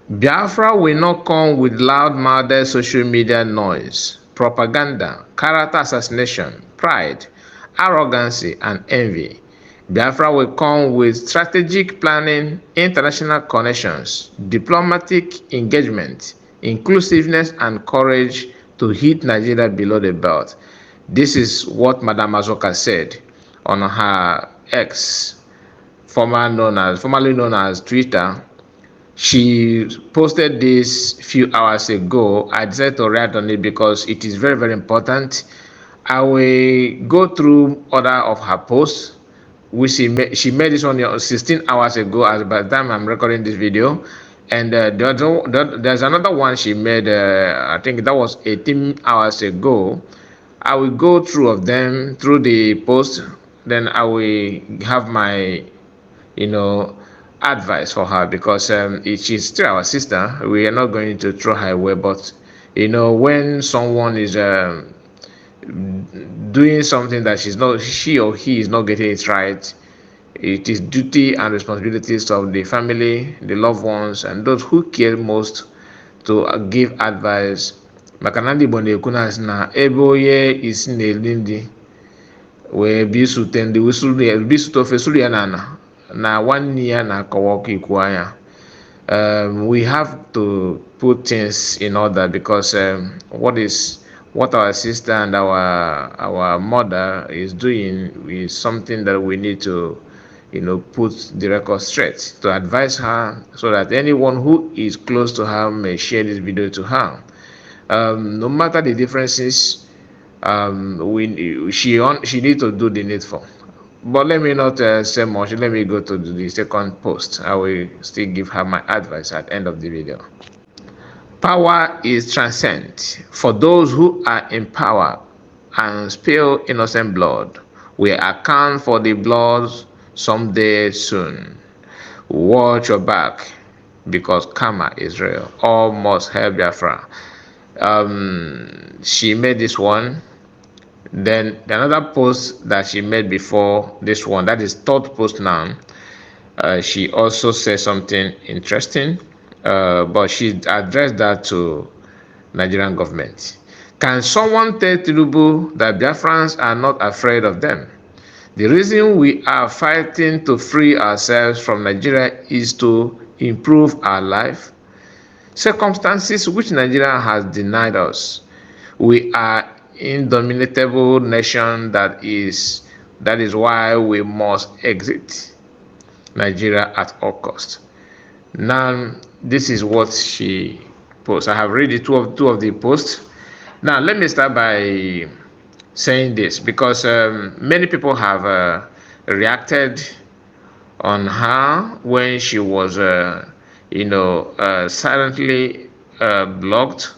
Biafra will not come with loud-mouthed social media noise, propaganda, character assassination, pride, arrogancy, and envy. Biafra will come with strategic planning, international connections, diplomatic engagement, inclusiveness, and courage to hit Nigeria below the belt. This is what Madam Azuka said on her X, formerly known as Twitter. She posted this few hours ago. I decided to react on it because it is very, very important. I will go through other of her posts, which she made this one 16 hours ago, as by the time I'm recording this video. And there's another one she made, I think that was 18 hours ago. I will go through of them through the post, then I will have my, advice for her, because she's still our sister. We are not going to throw her away, but when someone is doing something that she or he is not getting it right, it is duty and responsibilities of the family, the loved ones, and those who care most to give advice. Maka na ndị Igbo na-ekwu na ebe onye isi na-eri ndị wee bisute ofe suru ya na nwanne ya na-akọwa ọkụ ikwu anya. We have to put things in order, because what our sister and our mother is doing is something that we need to put the record straight, to advise her, so that anyone who is close to her may share this video to her. No matter the differences, she needs to do the needful. But let me not say much. Let me go to the second post. I will still give her my advice at the end of the video. Power is transcendent. For those who are in power and spill innocent blood, we account for the blood someday soon. Watch your back, because karma is real. All must help Biafra. She made this one. Then another post that she made before this one, that is third post now, she also said something interesting, but she addressed that to Nigerian government. Can someone tell Tinubu that Biafrans are not afraid of them? The reason we are fighting to free ourselves from Nigeria is to improve our life. Circumstances which Nigeria has denied us. We are indomitable nation. That is why we must exit Nigeria at all cost. Now, this is what she posts. I have read two of the posts. Now, let me start by saying this, because many people have reacted on her when she was silently blocked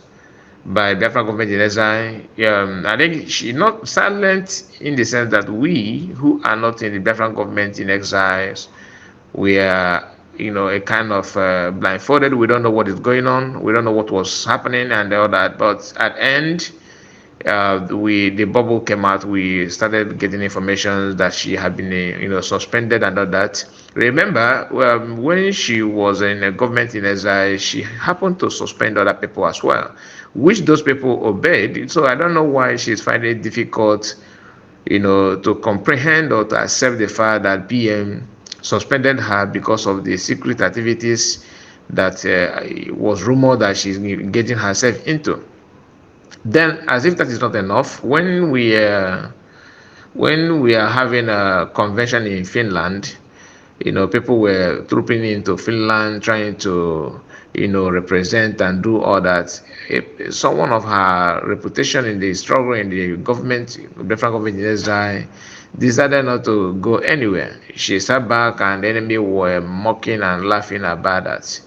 by Biafra government in exile. I think she's not silent in the sense that we who are not in the Biafra government in exiles, we are a kind of blindfolded. We don't know what is going on. We don't know what was happening and all that. But at the end, the bubble came out. We started getting information that she had been suspended and all that. Remember, when she was in a government in exile, she happened to suspend other people as well, which those people obeyed. So I don't know why she's finding it difficult to comprehend or to accept the fact that PM suspended her because of the secret activities that was rumored that she's getting herself into. Then, as if that is not enough, when we are having a convention in Finland, people were trooping into Finland trying to represent and do all that. Someone of her reputation in the struggle in the government, different government in Israel, decided not to go anywhere. She sat back, and the enemy were mocking and laughing about that.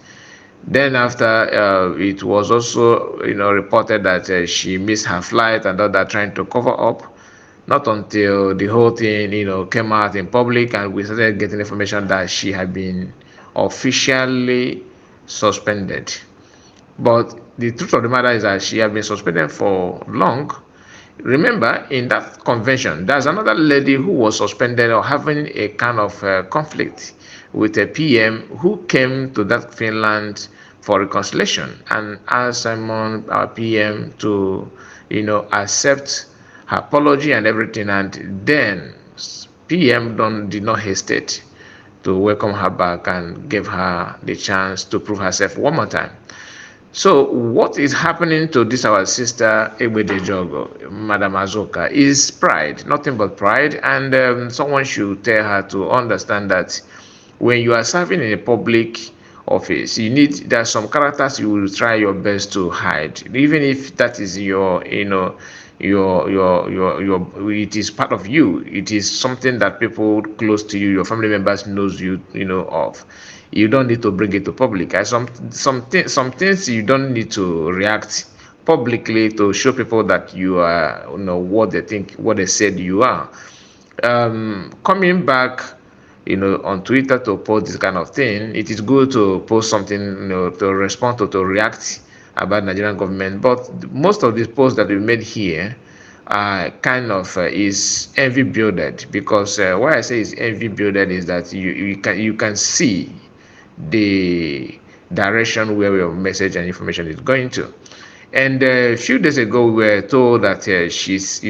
Then after, it was also reported that she missed her flight and all that, trying to cover up. Not until the whole thing came out in public, and we started getting information that she had been officially suspended. But the truth of the matter is that she had been suspended for long. Remember, in that convention, there's another lady who was suspended or having a kind of conflict with a PM who came to that Finland for reconciliation and ask Simon, our PM, to accept her apology and everything. And then PM did not hesitate to welcome her back and give her the chance to prove herself one more time. So what is happening to this our sister Egbedejogo, Madam Azuka, is pride, nothing but pride, and someone should tell her to understand that when you are serving in a public office, there are some characters you will try your best to hide, even if that is it is part of you. It is something that people close to you, your family members knows of. You don't need to bring it to public. Some things you don't need to react publicly to show people that you are what they think, what they said you are. Coming back on Twitter to post this kind of thing, it is good to post something, to respond to react about Nigerian government. But most of these posts that we made here kind of is envy builded, because why I say it's envy builded is that you can see the direction where your message and information is going to. And a few days ago, we were told that she's,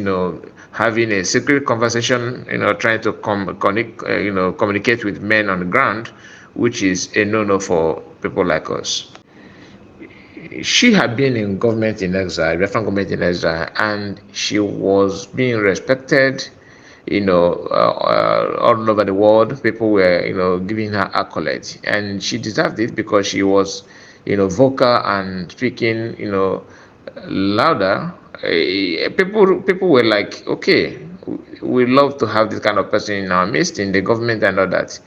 having a secret conversation, trying to communicate with men on the ground, which is a no-no for people like us. She had been in government in exile, Biafran government in exile, and she was being respected, all over the world. People were, giving her accolades, and she deserved it because she was, vocal and speaking, louder. People were like, okay, we love to have this kind of person in our midst, in the government and all that.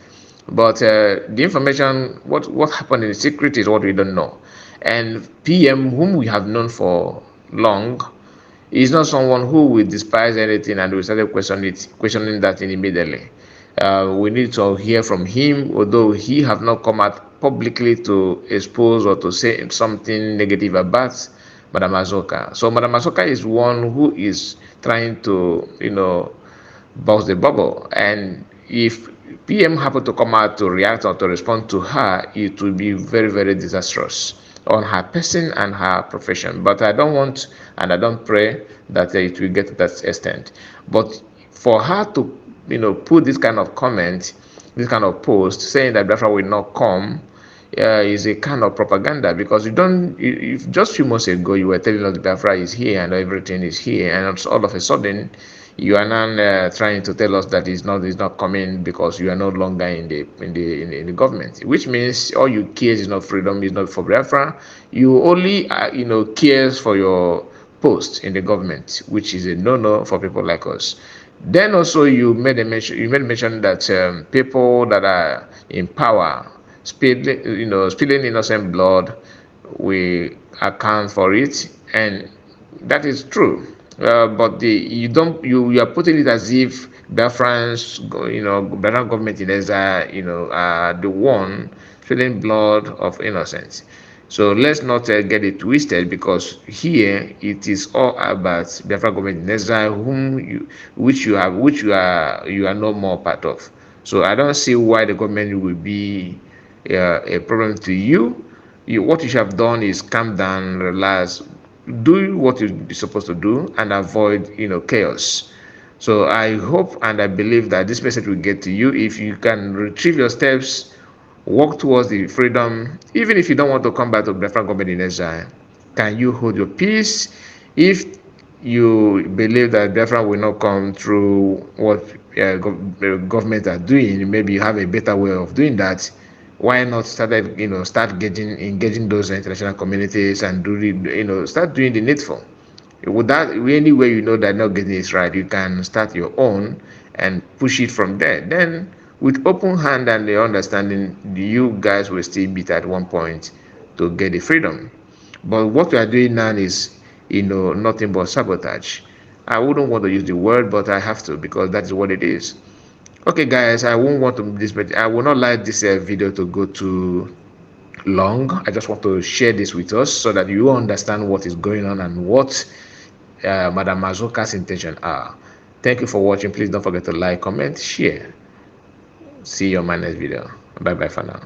But the information, what happened in secret is what we don't know. And PM, whom we have known for long, is not someone who will despise anything and will start questioning that immediately. We need to hear from him, although he have not come out publicly to expose or to say something negative about Madam Azuka. So Madam Azuka is one who is trying to, burst the bubble. And if PM happen to come out to react or to respond to her, it will be very, very disastrous on her person and her profession. But I don't want, and I don't pray that it will get to that extent. But for her to, put this kind of comment, this kind of post saying that Biafra will not come, is a kind of propaganda, because just a few months ago you were telling us Biafra is here and everything is here, and all of a sudden you are now trying to tell us that it's not coming because you are no longer in the government, which means all you care is not freedom, is not for Biafra. You only cares for your post in the government, which is a no-no for people like us. Then also you made mention that people that are in power spilling innocent blood, we account for it, and that is true. But you are putting it as if Biafran government in exile, are the one spilling blood of innocence. So let's not get it twisted, because here it is all about Biafra government in exile, which you are no more part of. So I don't see why the government will be a problem to you. What you have done is calm down, relax, do what you're supposed to do, and avoid chaos. So I hope and I believe that this message will get to you. If you can retrieve your steps, work towards the freedom, even if you don't want to come back to Biafra government in exile, can you hold your peace? If you believe that Biafra will not come through what government are doing, maybe you have a better way of doing that. Why not start engaging those international communities and start doing the needful? With that, any way that not getting it right, you can start your own and push it from there. Then, with open hand and the understanding, you guys will still meet at one point to get the freedom. But what we are doing now is, nothing but sabotage. I wouldn't want to use the word, but I have to, because that is what it is. Okay, guys, I won't want to but I will not like this video to go too long. I just want to share this with us so that you understand what is going on and what Madam Azuka's intention are. Thank you for watching. Please don't forget to like, comment, share. See you on my next video. Bye bye for now.